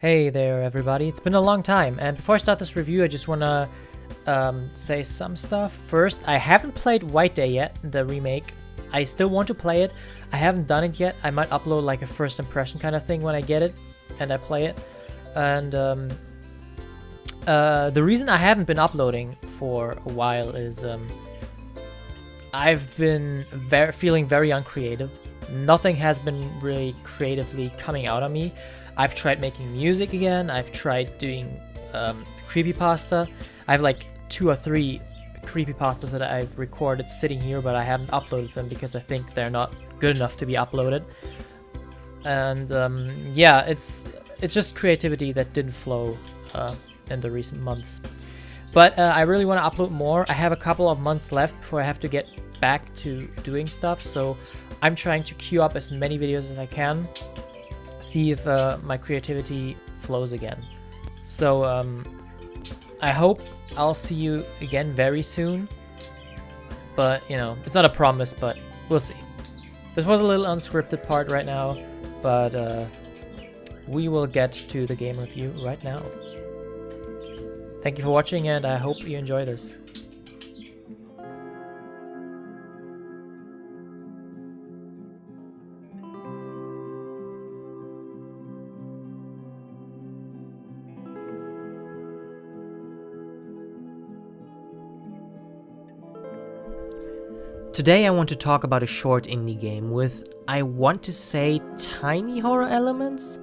Hey there everybody, it's been a long time, and before I start this review I just wanna say some stuff. First, I haven't played White Day yet, the remake. I still want to play it. I haven't done it yet. I might upload like a first impression kind of thing when I get it and I play it. And the reason I haven't been uploading for a while is I've been feeling very uncreative. Nothing has been really creatively coming out of me. I've tried making music again. I've tried doing creepypasta. I have like 2 or 3 creepypastas that I've recorded sitting here, but I haven't uploaded them because I think they're not good enough to be uploaded. And yeah, it's just creativity that didn't flow in the recent months. But I really want to upload more. I have a couple of months left before I have to get back to doing stuff, so I'm trying to queue up as many videos as I can, see if my creativity flows again. So I hope I'll see you again very soon, but you know, it's not a promise, but we'll see. This was a little unscripted part right now, but we will get to the game review right now. Thank you for watching, and I hope you enjoy this. Today I want to talk about a short indie game with, I want to say, tiny horror elements?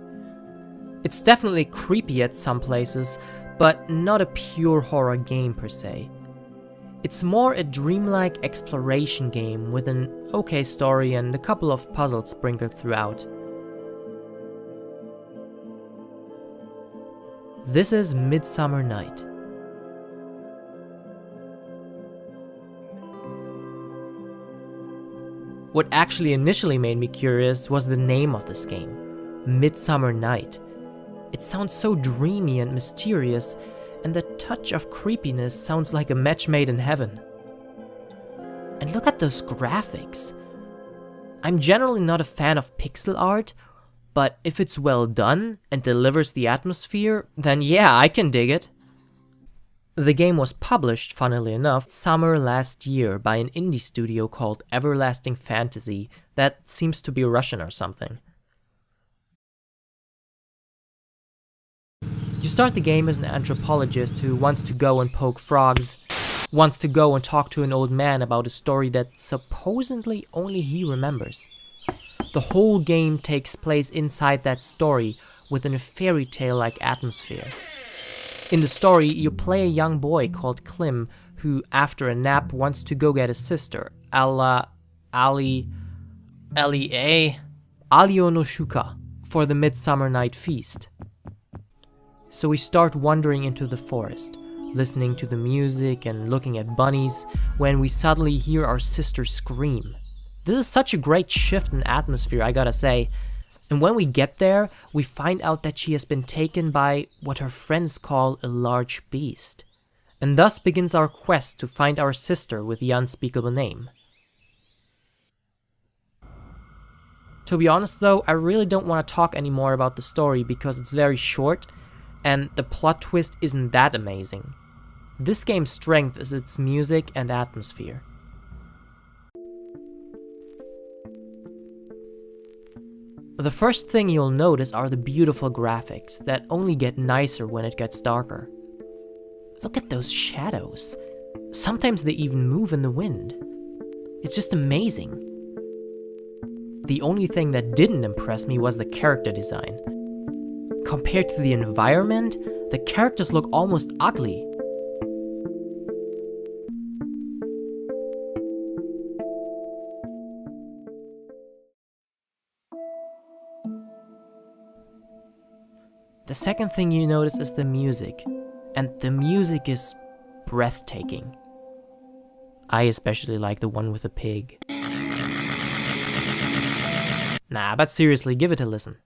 It's definitely creepy at some places, but not a pure horror game per se. It's more a dreamlike exploration game with an okay story and a couple of puzzles sprinkled throughout. This is Midsummer Night. What actually initially made me curious was the name of this game, Midsummer Night. It sounds so dreamy and mysterious, and the touch of creepiness sounds like a match made in heaven. And look at those graphics. I'm generally not a fan of pixel art, but if it's well done and delivers the atmosphere, then yeah, I can dig it. The game was published, funnily enough, summer last year by an indie studio called Everlasting Fantasy that seems to be Russian or something. You start the game as an anthropologist who wants to go and poke frogs, wants to go and talk to an old man about a story that supposedly only he remembers. The whole game takes place inside that story within a fairy tale-like atmosphere. In the story, you play a young boy called Klim who, after a nap, wants to go get his sister, Alionoshuka, for the Midsummer Night Feast. So we start wandering into the forest, listening to the music and looking at bunnies, when we suddenly hear our sister scream. This is such a great shift in atmosphere, I gotta say. And when we get there, we find out that she has been taken by what her friends call a large beast. And thus begins our quest to find our sister with the unspeakable name. To be honest though, I really don't want to talk anymore about the story because it's very short, and the plot twist isn't that amazing. This game's strength is its music and atmosphere. The first thing you'll notice are the beautiful graphics that only get nicer when it gets darker. Look at those shadows. Sometimes they even move in the wind. It's just amazing. The only thing that didn't impress me was the character design. Compared to the environment, the characters look almost ugly. The second thing you notice is the music, and the music is breathtaking. I especially like the one with the pig. Nah, but seriously, give it a listen.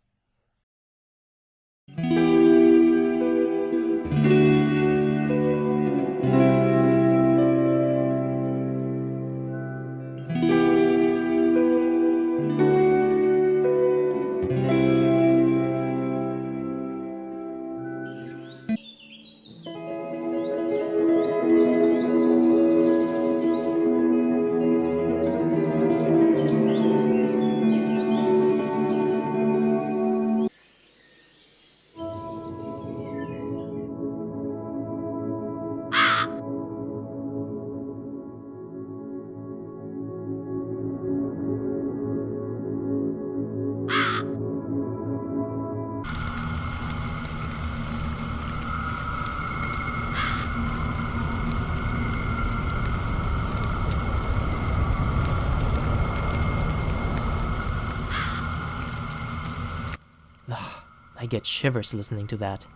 get shivers listening to that.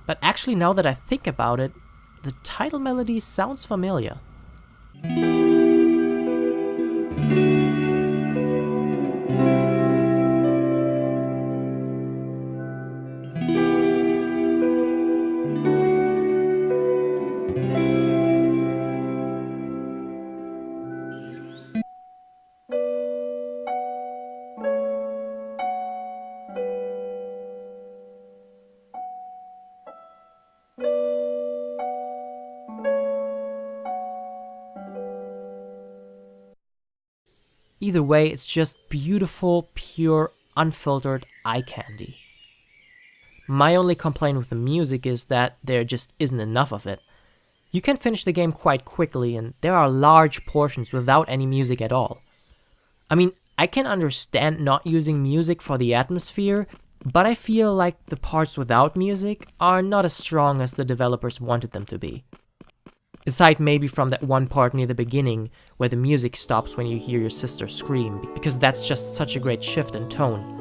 But actually, now that I think about it, the title melody sounds familiar. Either way, it's just beautiful, pure, unfiltered eye candy. My only complaint with the music is that there just isn't enough of it. You can finish the game quite quickly, and there are large portions without any music at all. I mean, I can understand not using music for the atmosphere, but I feel like the parts without music are not as strong as the developers wanted them to be. Aside maybe from that one part near the beginning, where the music stops when you hear your sister scream, because that's just such a great shift in tone.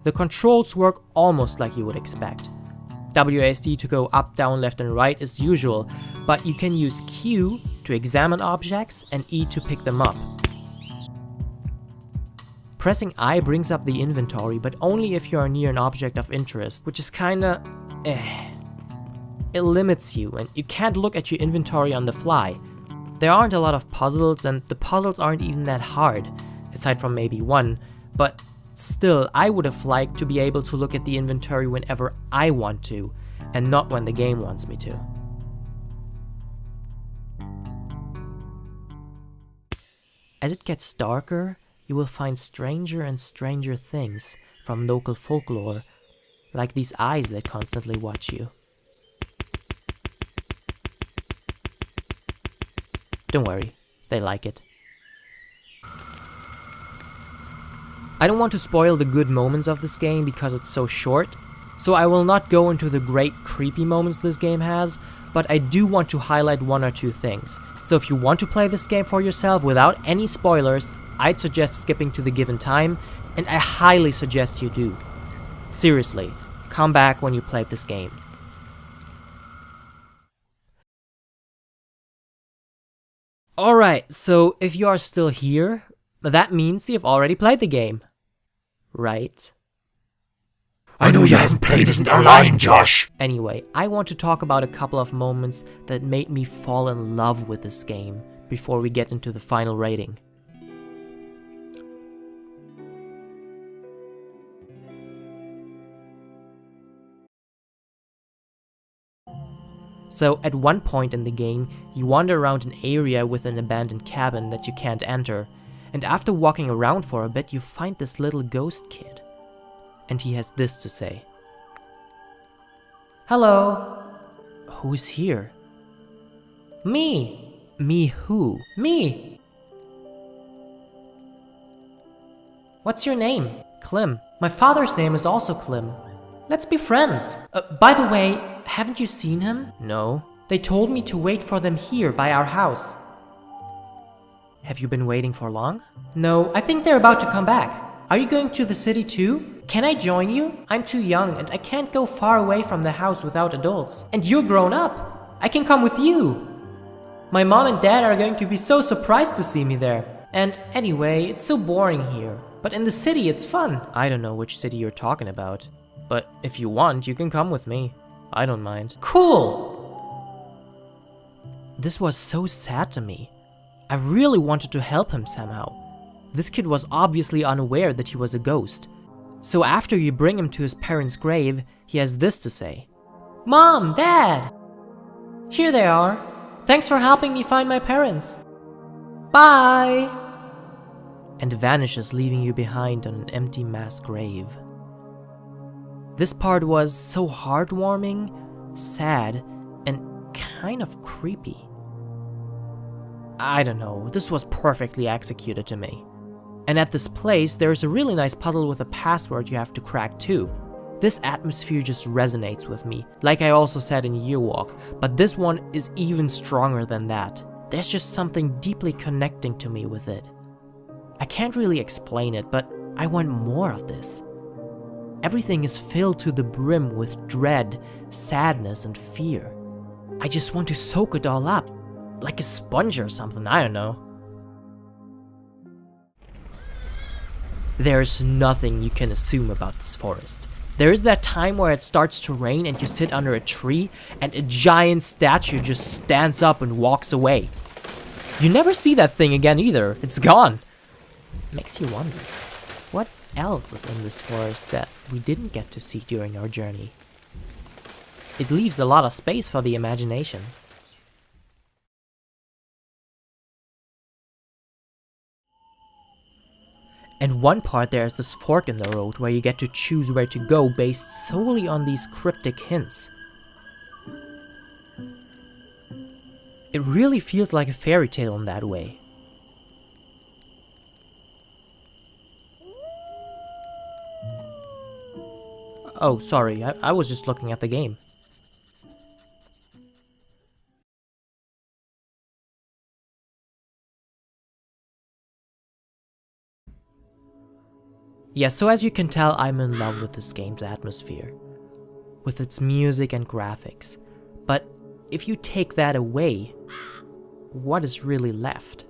The controls work almost like you would expect. WASD to go up, down, left and right as usual, but you can use Q to examine objects and E to pick them up. Pressing I brings up the inventory, but only if you are near an object of interest, which is kinda It limits you, and you can't look at your inventory on the fly. There aren't a lot of puzzles, and the puzzles aren't even that hard, aside from maybe one, but still, I would have liked to be able to look at the inventory whenever I want to, and not when the game wants me to. As it gets darker, you will find stranger and stranger things from local folklore, like these eyes that constantly watch you. Don't worry, they like it. I don't want to spoil the good moments of this game because it's so short, so I will not go into the great creepy moments this game has, but I do want to highlight one or two things. So if you want to play this game for yourself without any spoilers, I'd suggest skipping to the given time, and I highly suggest you do. Seriously, come back when you played this game. Alright, so if you are still here, that means you've already played the game. Right? I know you haven't played it and are lying, Josh. Anyway, I want to talk about a couple of moments that made me fall in love with this game before we get into the final rating. So, at one point in the game, you wander around an area with an abandoned cabin that you can't enter, and after walking around for a bit, you find this little ghost kid. And he has this to say. Hello. Who's here? Me. Me who? Me. What's your name? Clem. My father's name is also Clem. Let's be friends. By the way, haven't you seen him? No. They told me to wait for them here by our house. Have you been waiting for long? No, I think they're about to come back. Are you going to the city too? Can I join you? I'm too young and I can't go far away from the house without adults. And you're grown up. I can come with you. My mom and dad are going to be so surprised to see me there. And anyway, it's so boring here. But in the city, it's fun. I don't know which city you're talking about. But if you want, you can come with me. I don't mind. Cool! This was so sad to me. I really wanted to help him somehow. This kid was obviously unaware that he was a ghost. So after you bring him to his parents' grave, he has this to say. Mom, Dad! Here they are. Thanks for helping me find my parents. Bye! And vanishes, leaving you behind on an empty mass grave. This part was so heartwarming, sad, and kind of creepy. I don't know, this was perfectly executed to me. And at this place, there's a really nice puzzle with a password you have to crack too. This atmosphere just resonates with me, like I also said in Yearwalk, but this one is even stronger than that. There's just something deeply connecting to me with it. I can't really explain it, but I want more of this. Everything is filled to the brim with dread, sadness, and fear. I just want to soak it all up, like a sponge or something, I don't know. There's nothing you can assume about this forest. There is that time where it starts to rain and you sit under a tree and a giant statue just stands up and walks away. You never see that thing again either, it's gone. Makes you wonder, what else is in this forest that we didn't get to see during our journey? It leaves a lot of space for the imagination. And one part there's this fork in the road where you get to choose where to go based solely on these cryptic hints. It really feels like a fairy tale in that way. Oh, sorry, I was just looking at the game. Yeah, so as you can tell, I'm in love with this game's atmosphere, with its music and graphics. But if you take that away, what is really left?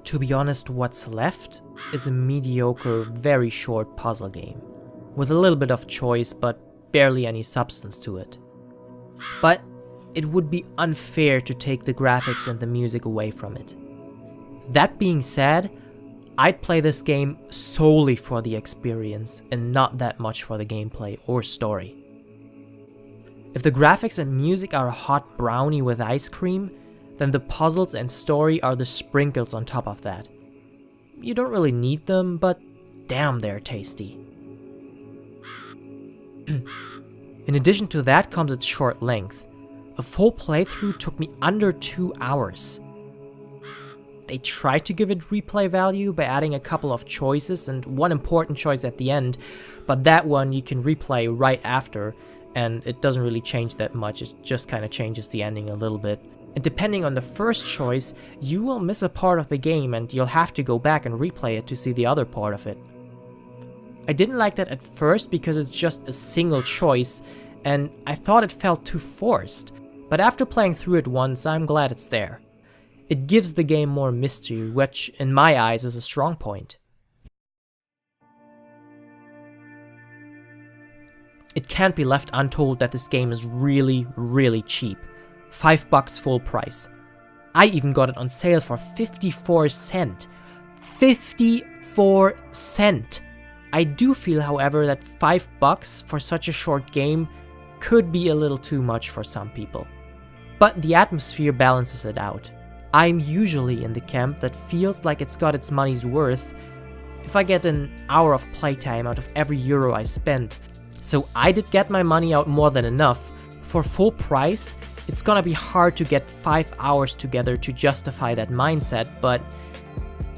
To be honest, what's left is a mediocre, very short puzzle game, with a little bit of choice but barely any substance to it. But it would be unfair to take the graphics and the music away from it. That being said, I'd play this game solely for the experience and not that much for the gameplay or story. If the graphics and music are a hot brownie with ice cream, then the puzzles and story are the sprinkles on top of that. You don't really need them, but damn, they're tasty. In addition to that comes its short length. A full playthrough took me under 2 hours. They tried to give it replay value by adding a couple of choices and one important choice at the end, but that one you can replay right after, and it doesn't really change that much, it just kind of changes the ending a little bit. And depending on the first choice, you will miss a part of the game and you'll have to go back and replay it to see the other part of it. I didn't like that at first because it's just a single choice, and I thought it felt too forced, but after playing through it once, I'm glad it's there. It gives the game more mystery, which, in my eyes, is a strong point. It can't be left untold that this game is really, really cheap. $5 full price. I even got it on sale for 54 cents. 54 cents! I do feel, however, that $5 for such a short game could be a little too much for some people. But the atmosphere balances it out. I'm usually in the camp that feels like it's got its money's worth if I get an hour of playtime out of every euro I spend. So I did get my money out more than enough. For full price, it's gonna be hard to get 5 hours together to justify that mindset, but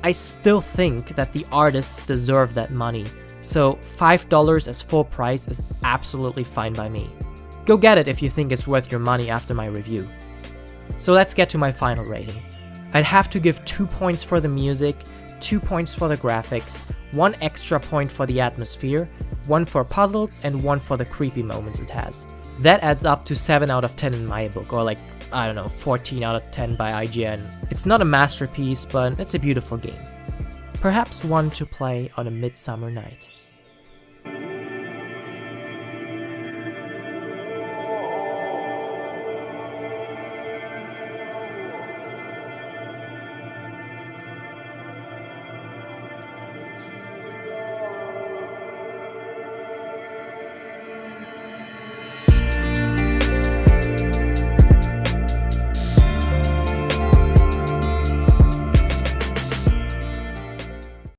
I still think that the artists deserve that money. So $5 as full price is absolutely fine by me. Go get it if you think it's worth your money after my review. So let's get to my final rating. I'd have to give 2 points for the music, 2 points for the graphics, 1 extra point for the atmosphere, 1 for puzzles, and 1 for the creepy moments it has. That adds up to 7 out of 10 in my book, or like, I don't know, 14 out of 10 by IGN. It's not a masterpiece, but it's a beautiful game. Perhaps one to play on a midsummer night.